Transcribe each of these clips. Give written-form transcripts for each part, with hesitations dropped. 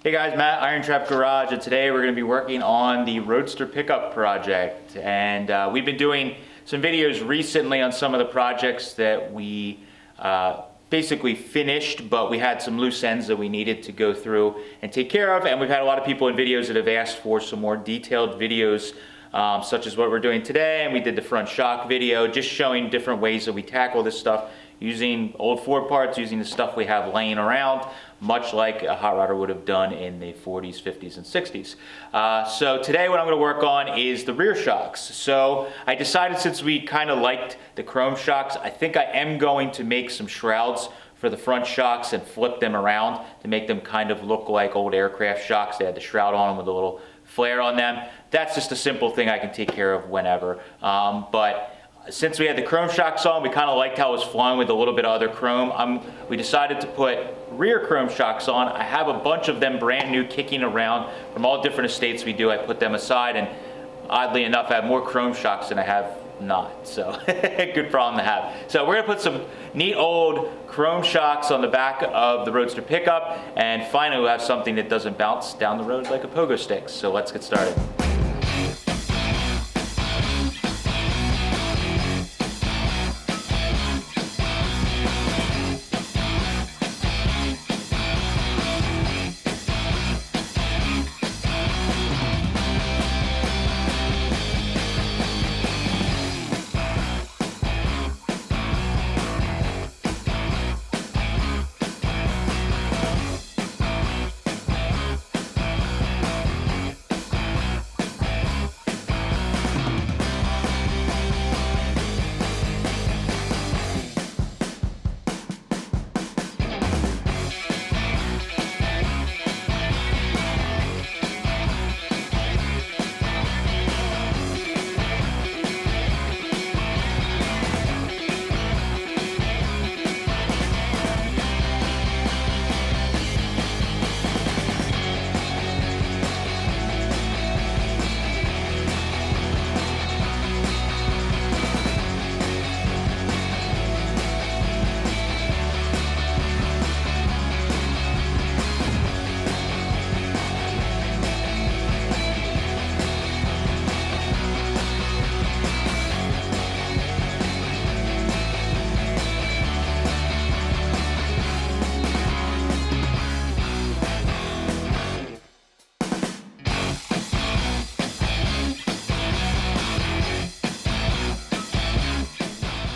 Hey guys, Matt, IronTrap Garage, and today we're going to be working on the Roadster Pickup project. And we've been doing some videos recently on some of the projects that we basically finished, but we had some loose ends that we needed to go through and take care of. And we've had a lot of people in videos that have asked for some more detailed videos, such as what we're doing today. And we did the front shock video, just showing different ways that we tackle this stuff using old Ford parts, using the stuff we have laying around, much like a hot rodder would have done in the 40s, 50s, and 60s. So today what I'm going to work on is the rear shocks. So I decided, since we kind of liked the chrome shocks, I think I am going to make some shrouds for the front shocks and flip them around to make them kind of look like old aircraft shocks. They had the shroud on them with a little flare on them. That's just a simple thing I can take care of whenever. But since we had the chrome shocks on, we kind of liked how it was flowing with a little bit of other chrome. We decided to put rear chrome shocks on. I have a bunch of them brand new kicking around from all different estates we do. I put them aside, and oddly enough, I have more chrome shocks than I have not. So good problem to have. So we're gonna put some neat old chrome shocks on the back of the Roadster Pickup, and finally we'll have something that doesn't bounce down the road like a pogo stick. So let's get started.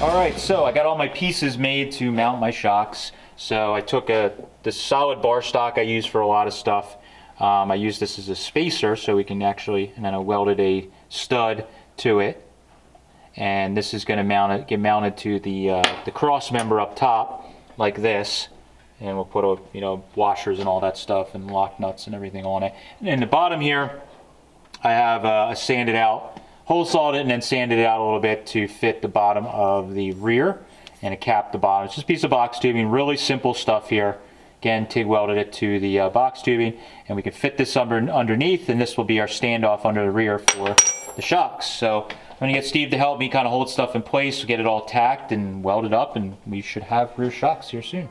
Alright, so I got all my pieces made to mount my shocks. So I took the solid bar stock I use for a lot of stuff. I use this as a spacer so we can actually, and then I welded a stud to it. And this is going to get mounted to the cross member up top, like this. And we'll put washers and all that stuff and lock nuts and everything on it. And in the bottom here, I have a sanded out, hole sawed it and then sanded it out a little bit to fit the bottom of the rear, and it capped the bottom. It's just a piece of box tubing, really simple stuff here. Again, TIG welded it to the box tubing, and we can fit this underneath, and this will be our standoff under the rear for the shocks. So I'm going to get Steve to help me kind of hold stuff in place, get it all tacked and welded up, and we should have rear shocks here soon.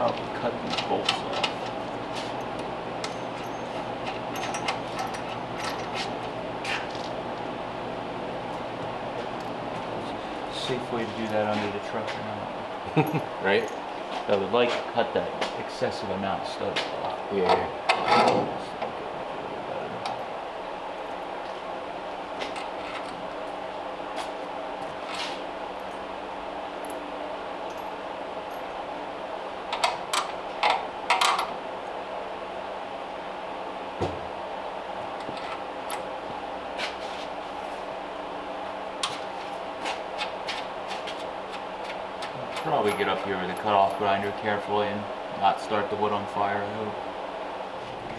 probably cut these bolts off. Safe way to do that under the truck or not. Right? I would like to cut that excessive amount of studs off. Yeah. Probably get up here with a cutoff grinder carefully and not start the wood on fire, I hope.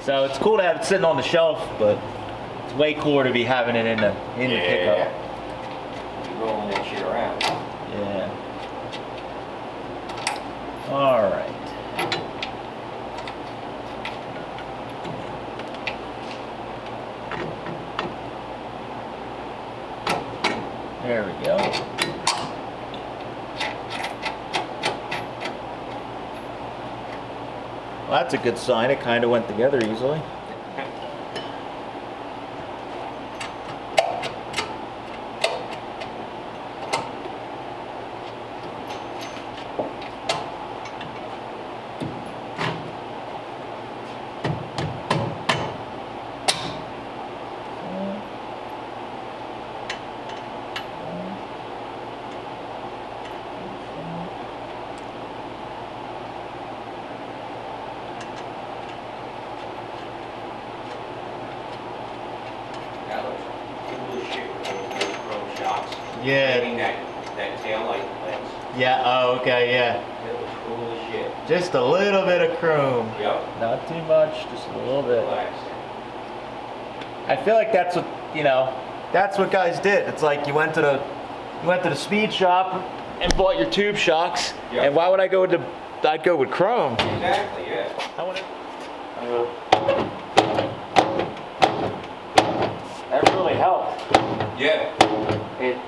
So it's cool to have it sitting on the shelf, but it's way cooler to be having it in the pickup. You're rolling that shit around. Yeah. All right. There we go. Well, that's a good sign. It kind of went together easily. Yeah. Getting that tail light lens. Yeah, oh, okay, yeah. It was cool as shit. Just a little bit of chrome. Yep. Not too much, just a little bit. Relax. I feel like that's what, that's what guys did. It's like you went to the speed shop and bought your tube shocks. Yep. And why would I go with I'd go with chrome. Exactly, yeah. That really helped. Yeah.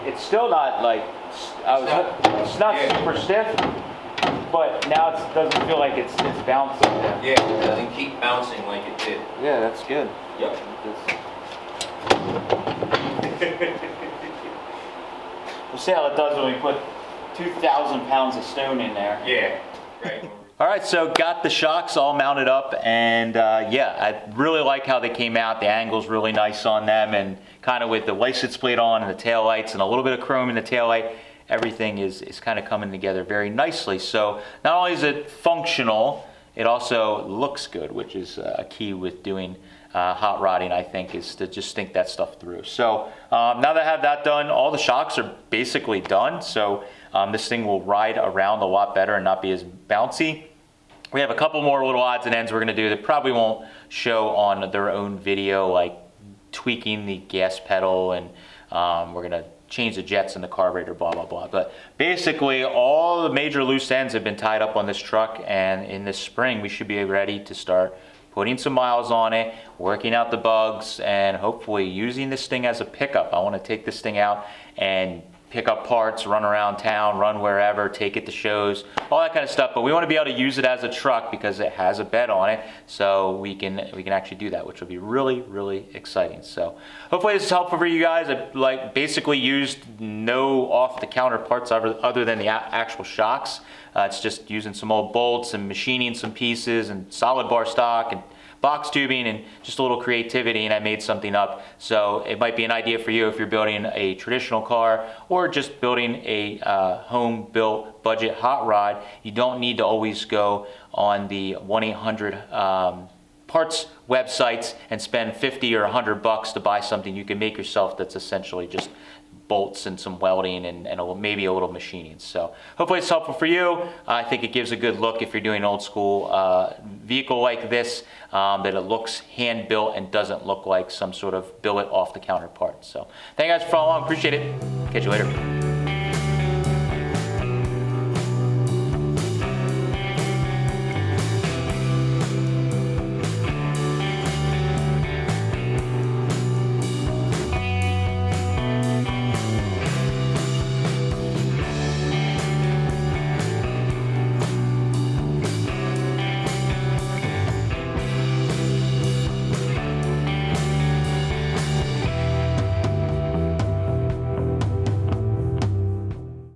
It's still not like, it's not super stiff, but now it doesn't feel like it's bouncing. Yeah, it doesn't keep bouncing like it did. Yeah, that's good. Yep. We'll see how it does when we put 2,000 pounds of stone in there. Yeah, right. All right, so got the shocks all mounted up, and yeah, I really like how they came out. The angle's really nice on them, and kind of with the license plate on and the tail lights and a little bit of chrome in the tail light, everything is kind of coming together very nicely. So not only is it functional, it also looks good, which is a key with doing hot rodding, I think, is to just think that stuff through. So now that I have that done, all the shocks are basically done. So this thing will ride around a lot better and not be as bouncy. We have a couple more little odds and ends we're going to do that probably won't show on their own video, like tweaking the gas pedal, and we're going to change the jets in the carburetor, blah, blah, blah. But basically, all the major loose ends have been tied up on this truck, and in this spring, we should be ready to start putting some miles on it, working out the bugs, and hopefully using this thing as a pickup. I want to take this thing out and pick up parts, run around town, run wherever, take it to shows, all that kind of stuff. But we want to be able to use it as a truck because it has a bed on it, so we can actually do that, which will be really, really exciting. So hopefully this is helpful for you guys. I basically used no off-the-counter parts other than the actual shocks. It's just using some old bolts and machining some pieces and solid bar stock and box tubing and just a little creativity, and I made something up. So it might be an idea for you if you're building a traditional car or just building a home-built budget hot rod. You don't need to always go on the 1-800 parts websites and spend 50 or 100 bucks to buy something you can make yourself that's essentially just bolts and some welding and maybe a little machining. So hopefully it's helpful for you. I think it gives a good look if you're doing an old school vehicle like this, that it looks hand built and doesn't look like some sort of billet off the counter part. So thank you guys for following along. Appreciate it. Catch you later.